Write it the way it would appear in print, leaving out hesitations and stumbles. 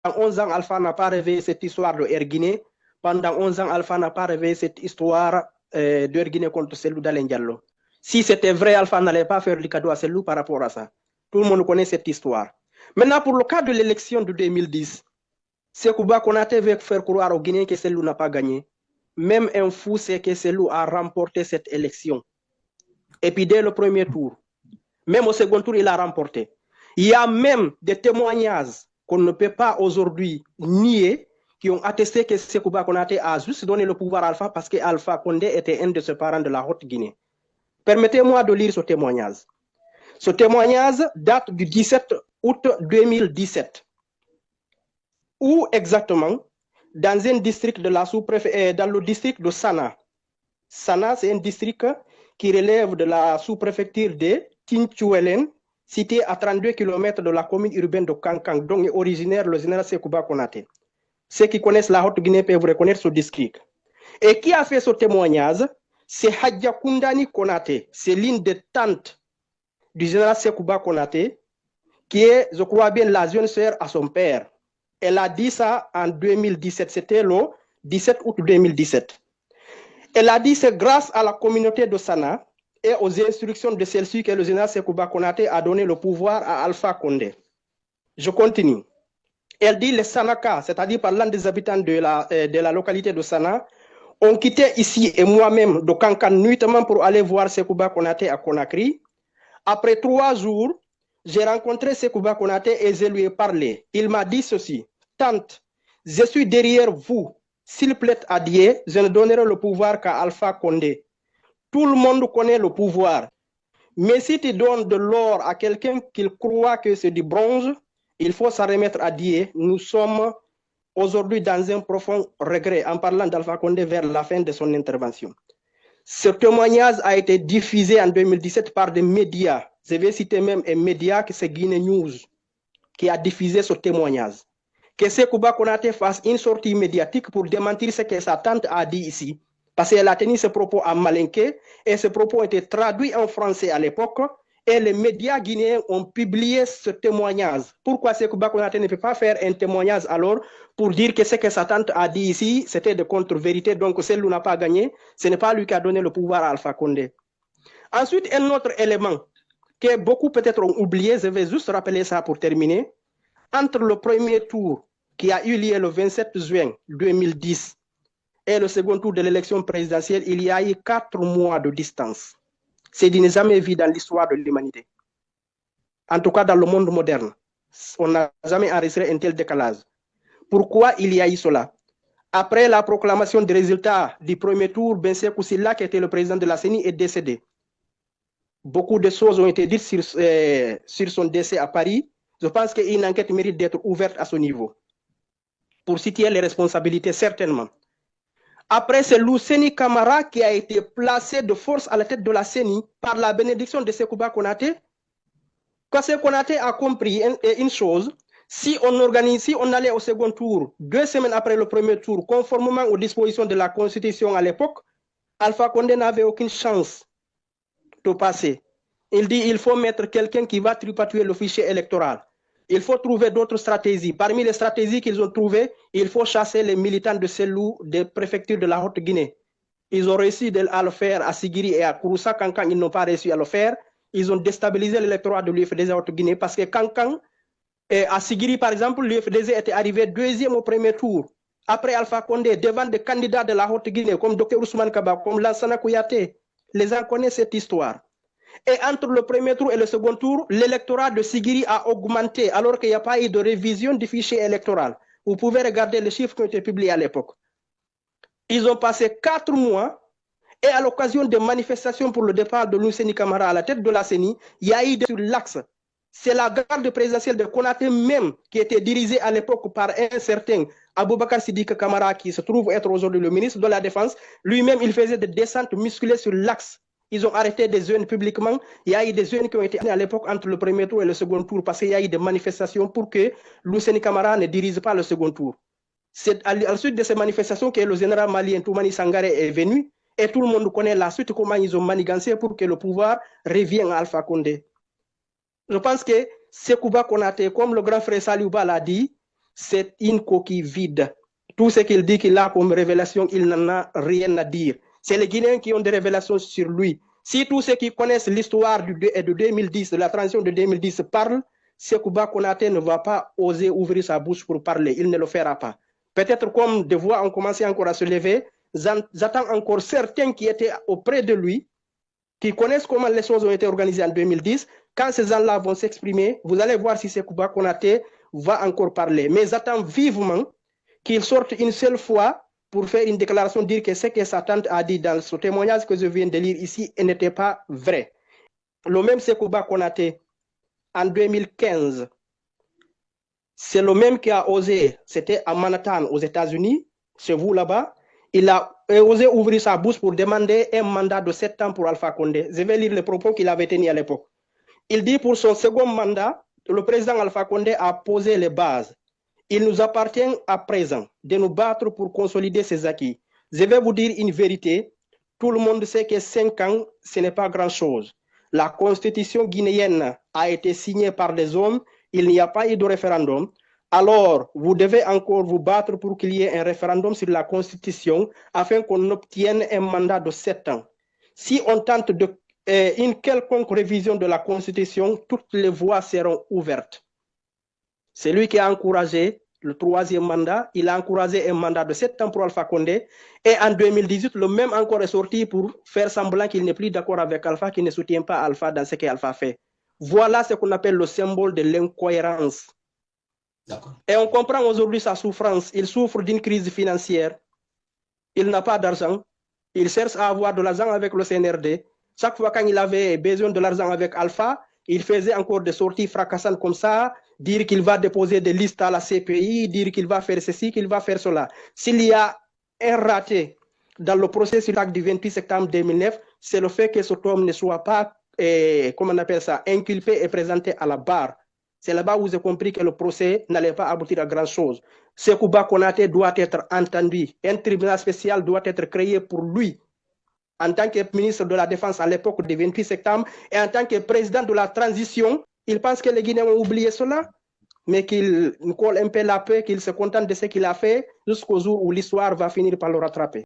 11 ans, Alpha n'a pas réveillé cette histoire de Air Guinée. Pendant 11 ans, Alpha n'a pas réveillé cette histoire de Air Guinée contre Cellou Dalein Diallo. Si c'était vrai, Alpha n'allait pas faire du cadeau à Cellou par rapport à ça. Tout le monde connaît cette histoire. Maintenant, pour le cas de l'élection de 2010, Sekouba Konaté veut faire croire aux Guinéens que Cellou n'a pas gagné. Même un fou sait que Cellou a remporté cette élection. Et puis dès le premier tour, même au second tour, il a remporté. Il y a même des témoignages qu'on ne peut pas aujourd'hui nier qui ont attesté que Sekouba Konaté a juste donné le pouvoir à Alpha parce que Alpha Condé était un de ses parents de la Haute-Guinée. Permettez-moi de lire ce témoignage. Ce témoignage date du 17 août 2017. Où exactement? Dans un district de la sous-préfecture, dans le district de Sana. Sana, c'est un district qui relève de la sous-préfecture de Tinchuelen, situé à 32 km de la commune urbaine de Kankang, dont est originaire le général Sekouba Konaté. Ceux qui connaissent la Haute-Guinée peuvent reconnaître ce district. Et qui a fait ce témoignage? C'est Hadja Koundani Konaté. C'est l'une des tantes du général Sekouba Konaté, qui est, je crois bien, la jeune sœur à son père. Elle a dit ça en 2017, c'était le 17 août 2017. Elle a dit c'est grâce à la communauté de Sana et aux instructions de celle-ci que le général Sekouba Konaté a donné le pouvoir à Alpha Condé. Je continue. Elle dit les Sanaka, c'est-à-dire parlant des habitants de la localité de Sana, ont quitté ici et moi-même de Kankan nuitamment pour aller voir Sekouba Konaté à Conakry. Après 3 jours, j'ai rencontré Sekouba Konaté et je lui ai parlé. Il m'a dit ceci: Tante, je suis derrière vous. S'il plaît à Dieu, je ne donnerai le pouvoir qu'à Alpha Condé. Tout le monde connaît le pouvoir. Mais si tu donnes de l'or à quelqu'un qu'il croit que c'est du bronze, il faut s'en remettre à Dieu. Nous sommes aujourd'hui dans un profond regret en parlant d'Alpha Condé vers la fin de son intervention. Ce témoignage a été diffusé en 2017 par des médias. Je vais citer même un média qui c'est Guinée News qui a diffusé ce témoignage. Que Sekouba Konaté fasse une sortie médiatique pour démentir ce que sa tante a dit ici. Parce qu'elle a tenu ses propos en malinké et ses propos ont été traduits en français à l'époque et les médias guinéens ont publié ce témoignage. Pourquoi Sekouba Konaté ne peut pas faire un témoignage alors pour dire que ce que sa tante a dit ici, c'était de contre-vérité, donc celle-là n'a pas gagné, ce n'est pas lui qui a donné le pouvoir à Alpha Condé. Ensuite, un autre élément que beaucoup peut-être ont oublié, je vais juste rappeler ça pour terminer. Entre le premier tour qui a eu lieu le 27 juin 2010 et le second tour de l'élection présidentielle, il y a eu 4 mois de distance. C'est du jamais vu dans l'histoire de l'humanité. En tout cas, dans le monde moderne, on n'a jamais enregistré un tel décalage. Pourquoi il y a eu cela? Après la proclamation des résultats du premier tour, Ben Sekou Silla, qui était le président de la CENI, est décédé. Beaucoup de choses ont été dites sur son décès à Paris. Je pense qu'une enquête mérite d'être ouverte à ce niveau. Pour situer les responsabilités, certainement. Après, c'est Luceni Camara qui a été placé de force à la tête de la CENI par la bénédiction de Sekouba Konaté. Quand Sekouba Konaté a compris une chose, si on allait au second tour, 2 semaines après le premier tour, conformément aux dispositions de la Constitution à l'époque, Alpha Condé n'avait aucune chance de passer. Il dit qu'il faut mettre quelqu'un qui va tripatouiller le fichier électoral. Il faut trouver d'autres stratégies. Parmi les stratégies qu'ils ont trouvées, il faut chasser les militants de Cellou des préfectures de la Haute-Guinée. Ils ont réussi à le faire à Sigiri et à Kouroussa. Quand ils n'ont pas réussi à le faire, ils ont déstabilisé l'électorat de l'UFDG Haute-Guinée parce que quand à Sigiri, par exemple, l'UFDG était arrivé 2e au premier tour. Après Alpha Condé, devant des candidats de la Haute-Guinée, comme Dr Ousmane Kaba, comme Lansana Kouyaté, les gens connaissent cette histoire. Et entre le premier tour et le second tour, l'électorat de Sigiri a augmenté alors qu'il n'y a pas eu de révision du fichier électoral. Vous pouvez regarder les chiffres qui ont été publiés à l'époque. Ils ont passé 4 mois et à l'occasion des manifestations pour le départ de Luceni Camara à la tête de la CENI, il y a eu sur l'axe. C'est la garde présidentielle de Konaté même qui était dirigée à l'époque par un certain Aboubakar Sidiki Camara qui se trouve être aujourd'hui le ministre de la Défense. Lui-même, il faisait des descentes musclées sur l'axe. Ils ont arrêté des jeunes publiquement. Il y a eu des jeunes qui ont été à l'époque entre le premier tour et le second tour parce qu'il y a eu des manifestations pour que Luceni Camara ne dirige pas le second tour. C'est à la suite de ces manifestations que le général malien Toumani Sangaré est venu et tout le monde connaît la suite, comment ils ont manigancé pour que le pouvoir revienne à Alpha Condé. Je pense que Sekouba Konaté, comme le grand frère Saliouba l'a dit, c'est une coquille vide. Tout ce qu'il dit qu'il a comme révélation, il n'en a rien à dire. C'est les Guinéens qui ont des révélations sur lui. Si tous ceux qui connaissent l'histoire de 2010, de la transition de 2010 parlent, Sekouba Konaté ne va pas oser ouvrir sa bouche pour parler. Il ne le fera pas. Peut-être comme des voix ont commencé encore à se lever, j'attends encore certains qui étaient auprès de lui, qui connaissent comment les choses ont été organisées en 2010. Quand ces gens-là vont s'exprimer, vous allez voir si Sekouba Konaté va encore parler. Mais j'attends vivement qu'il sorte une seule fois pour faire une déclaration, dire que ce que sa tante a dit dans ce témoignage que je viens de lire ici n'était pas vrai. Le même Sekouba Konaté, en 2015, c'est le même qui a osé, c'était à Manhattan, aux États-Unis, chez vous là-bas, il a osé ouvrir sa bouche pour demander un mandat de 7 ans pour Alpha Condé. Je vais lire les propos qu'il avait tenus à l'époque. Il dit pour son second mandat, le président Alpha Condé a posé les bases. Il nous appartient à présent de nous battre pour consolider ses acquis. Je vais vous dire une vérité. Tout le monde sait que 5 ans, ce n'est pas grand-chose. La constitution guinéenne a été signée par des hommes. Il n'y a pas eu de référendum. Alors, vous devez encore vous battre pour qu'il y ait un référendum sur la constitution afin qu'on obtienne un mandat de 7 ans. Si on tente une quelconque révision de la constitution, toutes les voies seront ouvertes. C'est lui qui a encouragé le 3e mandat. Il a encouragé un mandat de 7 ans pour Alpha Condé. Et en 2018, le même encore est sorti pour faire semblant qu'il n'est plus d'accord avec Alpha, qu'il ne soutient pas Alpha dans ce qu'Alpha fait. Voilà ce qu'on appelle le symbole de l'incohérence. Et on comprend aujourd'hui sa souffrance. Il souffre d'une crise financière. Il n'a pas d'argent. Il cherche à avoir de l'argent avec le CNRD. Chaque fois quand il avait besoin de l'argent avec Alpha, il faisait encore des sorties fracassantes comme ça, dire qu'il va déposer des listes à la CPI, dire qu'il va faire ceci, qu'il va faire cela. S'il y a un raté dans le processus du 28 septembre 2009, c'est le fait que cet homme ne soit pas, comment on appelle ça, inculpé et présenté à la barre. C'est là-bas où j'ai compris que le procès n'allait pas aboutir à grand-chose. Sekouba Konaté doit être entendu. Un tribunal spécial doit être créé pour lui, en tant que ministre de la Défense à l'époque du 28 septembre et en tant que président de la transition. Il pense que les Guinéens ont oublié cela, mais qu'il colle un peu la paix, qu'il se contente de ce qu'il a fait jusqu'au jour où l'histoire va finir par le rattraper.